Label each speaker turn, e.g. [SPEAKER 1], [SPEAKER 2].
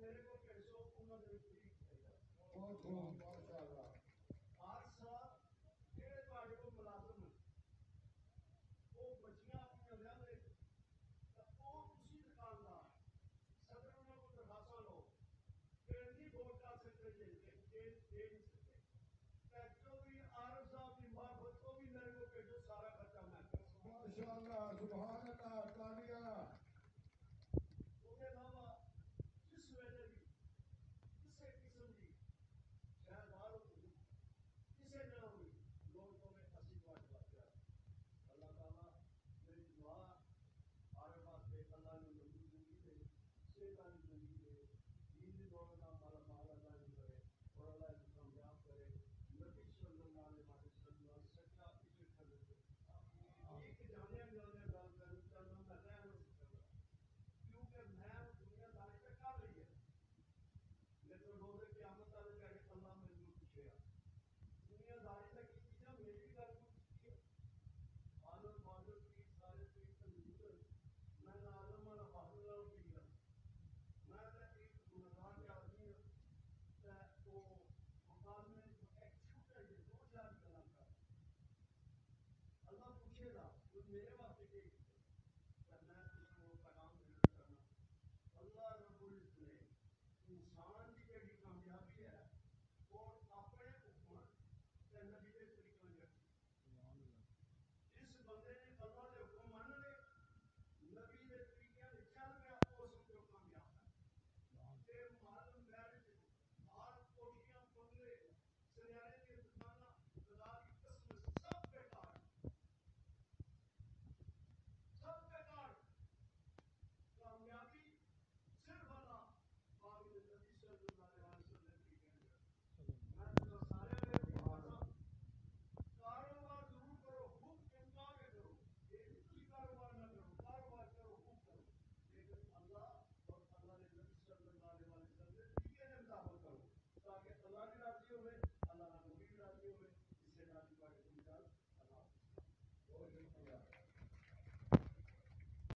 [SPEAKER 1] میرے کو پیسوں انہوں نے فری
[SPEAKER 2] بہت خوب ماشاءاللہ
[SPEAKER 1] ہر سال جہے تھوڑے کو ملازم وہ بچیاں اپنی لیا وہ تھی دکاندار صدر انہوں کو درخواست لو کہ ووٹ کر سکتے دے نہیں سکتے جو بھی عارف صاحب کی معرفت کو بھی میرے کو بھیجو سارا خرچہ میں
[SPEAKER 2] ماشاءاللہ